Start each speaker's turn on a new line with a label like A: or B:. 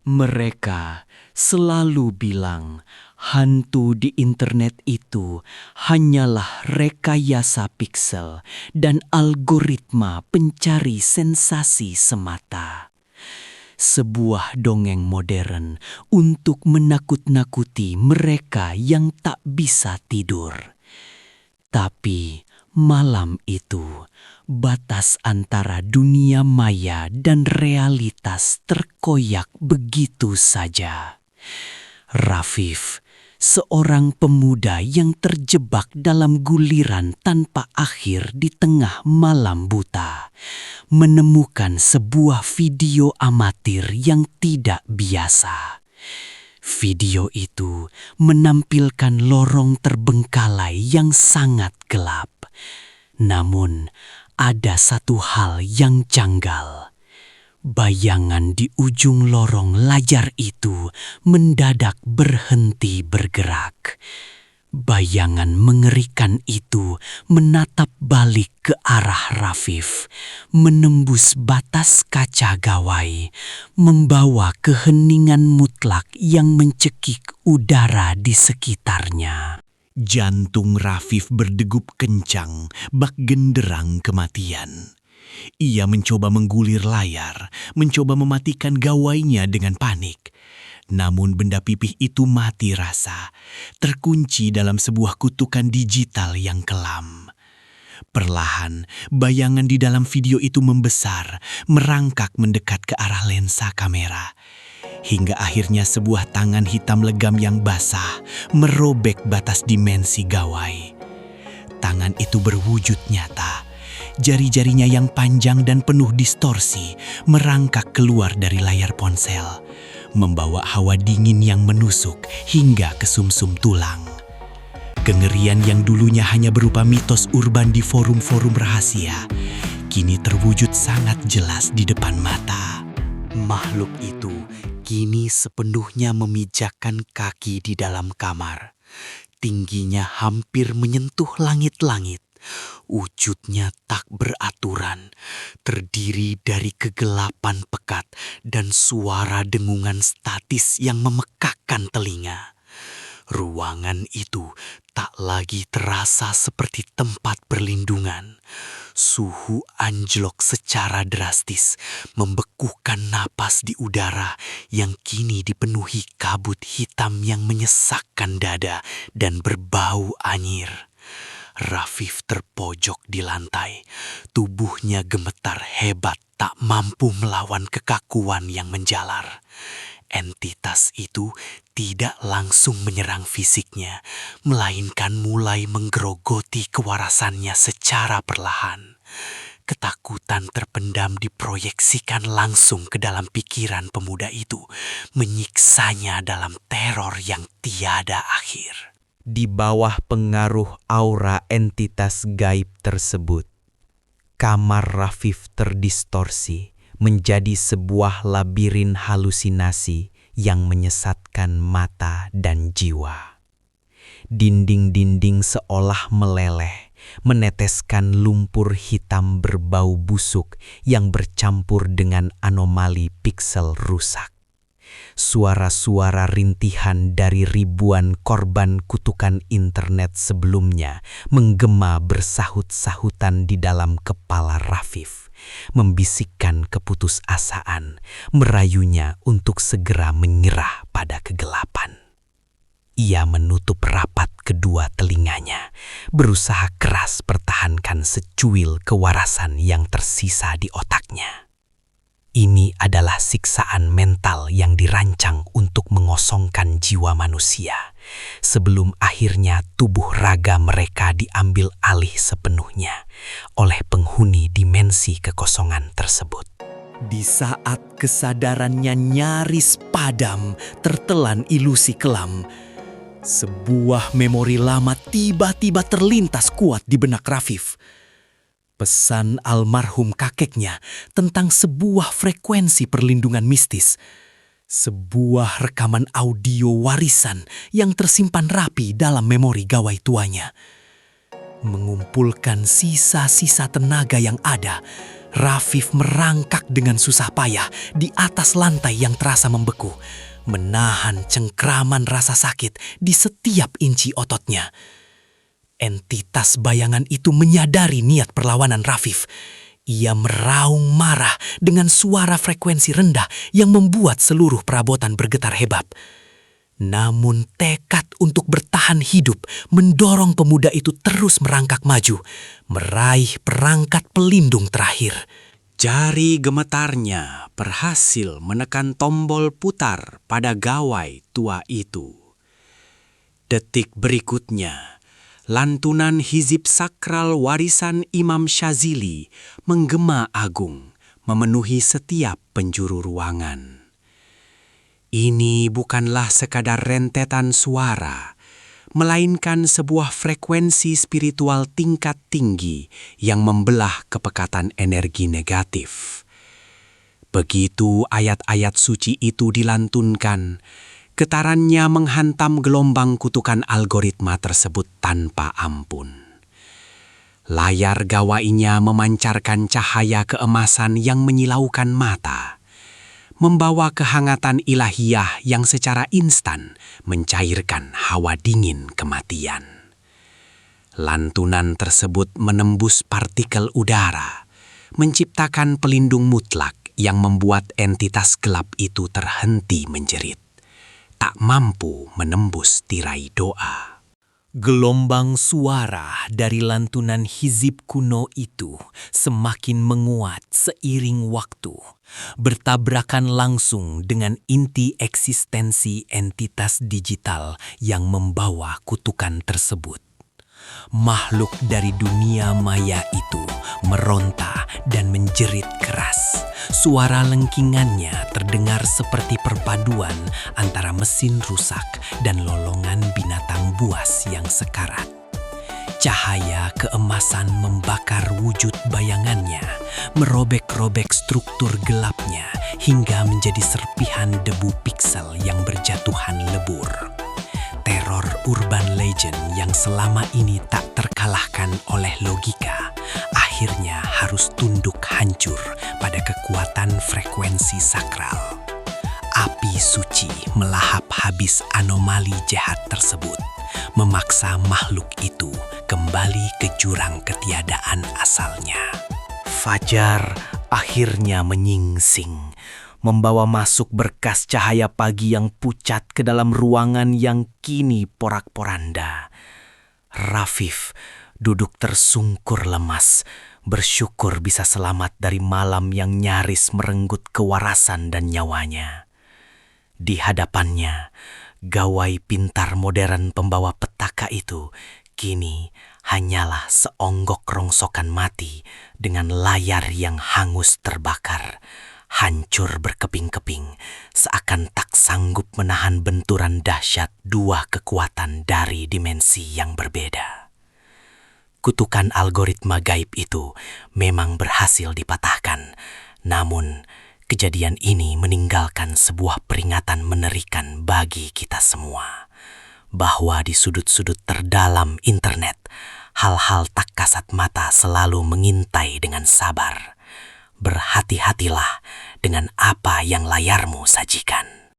A: Mereka selalu bilang hantu di internet itu hanyalah rekayasa piksel dan algoritma pencari sensasi semata. Sebuah dongeng modern untuk menakut-nakuti mereka yang tak bisa tidur. Tapi malam itu, batas antara dunia maya dan realitas terkoyak begitu saja. Rafif, seorang pemuda yang terjebak dalam guliran tanpa akhir di tengah malam buta, menemukan sebuah video amatir yang tidak biasa. Video itu menampilkan lorong terbengkalai yang sangat gelap. Namun, ada satu hal yang janggal. Bayangan di ujung lorong layar itu mendadak berhenti bergerak. Bayangan mengerikan itu menatap balik ke arah Rafif, menembus batas kaca gawai, membawa keheningan mutlak yang mencekik udara di sekitarnya.
B: Jantung Rafif berdegup kencang, bak genderang kematian. Ia mencoba menggulir layar, mencoba mematikan gawainya dengan panik. Namun benda pipih itu mati rasa, terkunci dalam sebuah kutukan digital yang kelam. Perlahan, bayangan di dalam video itu membesar, merangkak mendekat ke arah lensa kamera. Hingga akhirnya sebuah tangan hitam legam yang basah merobek batas dimensi gawai. Tangan itu berwujud nyata. Jari-jarinya yang panjang dan penuh distorsi merangkak keluar dari layar ponsel, membawa hawa dingin yang menusuk hingga ke sumsum tulang. Kengerian yang dulunya hanya berupa mitos urban di forum-forum rahasia, kini terwujud sangat jelas di depan mata.
A: Makhluk itu kini sepenuhnya memijakkan kaki di dalam kamar. Tingginya hampir menyentuh langit-langit. Wujudnya tak beraturan, terdiri dari kegelapan pekat dan suara dengungan statis yang memekakkan telinga. Ruangan itu tak lagi terasa seperti tempat perlindungan. Suhu anjlok secara drastis, membekukan napas di udara yang kini dipenuhi kabut hitam yang menyesakkan dada dan berbau anyir. Rafif terpojok di lantai, tubuhnya gemetar hebat tak mampu melawan kekakuan yang menjalar. Entitas itu tidak langsung menyerang fisiknya, melainkan mulai menggerogoti kewarasannya secara perlahan. Ketakutan terpendam diproyeksikan langsung ke dalam pikiran pemuda itu, menyiksanya dalam teror yang tiada akhir.
C: Di bawah pengaruh aura entitas gaib tersebut, kamar Rafif terdistorsi menjadi sebuah labirin halusinasi yang menyesatkan mata dan jiwa. Dinding-dinding seolah meleleh, meneteskan lumpur hitam berbau busuk yang bercampur dengan anomali piksel rusak. Suara-suara rintihan dari ribuan korban kutukan internet sebelumnya menggema bersahut-sahutan di dalam kepala Rafif, membisikkan keputusasaan, merayunya untuk segera menyerah pada kegelapan. Ia menutup rapat kedua telinganya, berusaha keras pertahankan secuil kewarasan yang tersisa di otaknya. Ini adalah siksaan mental yang dirancang untuk mengosongkan jiwa manusia, sebelum akhirnya tubuh raga mereka diambil alih sepenuhnya oleh penghuni dimensi kekosongan tersebut.
A: Di saat kesadarannya nyaris padam tertelan ilusi kelam, sebuah memori lama tiba-tiba terlintas kuat di benak Rafif. Pesan almarhum kakeknya tentang sebuah frekuensi perlindungan mistis. Sebuah rekaman audio warisan yang tersimpan rapi dalam memori gawai tuanya. Mengumpulkan sisa-sisa tenaga yang ada, Rafif merangkak dengan susah payah di atas lantai yang terasa membeku, menahan cengkraman rasa sakit di setiap inci ototnya. Entitas bayangan itu menyadari niat perlawanan Rafif. Ia meraung marah dengan suara frekuensi rendah yang membuat seluruh perabotan bergetar hebat. Namun tekad untuk bertahan hidup mendorong pemuda itu terus merangkak maju, meraih perangkat pelindung terakhir.
B: Jari gemetarnya berhasil menekan tombol putar pada gawai tua itu. Detik berikutnya, lantunan hizib sakral warisan Imam Syazili menggema agung, memenuhi setiap penjuru ruangan. Ini bukanlah sekadar rentetan suara, melainkan sebuah frekuensi spiritual tingkat tinggi yang membelah kepekatan energi negatif. Begitu ayat-ayat suci itu dilantunkan, getarannya menghantam gelombang kutukan algoritma tersebut tanpa ampun. Layar gawainya memancarkan cahaya keemasan yang menyilaukan mata, membawa kehangatan ilahiyah yang secara instan mencairkan hawa dingin kematian. Lantunan tersebut menembus partikel udara, menciptakan pelindung mutlak yang membuat entitas gelap itu terhenti menjerit, tak mampu menembus tirai doa.
A: Gelombang suara dari lantunan hizib kuno itu semakin menguat seiring waktu, bertabrakan langsung dengan inti eksistensi entitas digital yang membawa kutukan tersebut. Makhluk dari dunia maya itu meronta dan menjerit keras. Suara lengkingannya terdengar seperti perpaduan antara mesin rusak dan lolongan binatang buas yang sekarat. Cahaya keemasan membakar wujud bayangannya, merobek-robek struktur gelapnya hingga menjadi serpihan debu piksel yang berjatuhan lebur. Teror urban legend yang selama ini tak terkalahkan oleh logika, akhirnya harus tunduk hancur pada kekuatan frekuensi sakral. Api suci melahap habis anomali jahat tersebut, memaksa makhluk itu kembali ke jurang ketiadaan asalnya. Fajar akhirnya menyingsing, membawa masuk berkas cahaya pagi yang pucat ke dalam ruangan yang kini porak-poranda. Rafif duduk tersungkur lemas, bersyukur bisa selamat dari malam yang nyaris merenggut kewarasan dan nyawanya. Di hadapannya, gawai pintar modern pembawa petaka itu kini hanyalah seonggok rongsokan mati dengan layar yang hangus terbakar, hancur berkeping-keping, seakan tak sanggup menahan benturan dahsyat dua kekuatan dari dimensi yang berbeda. Kutukan algoritma gaib itu memang berhasil dipatahkan, namun kejadian ini meninggalkan sebuah peringatan mengerikan bagi kita semua, bahwa di sudut-sudut terdalam internet, hal-hal tak kasat mata selalu mengintai dengan sabar. Berhati-hatilah dengan apa yang layarmu sajikan.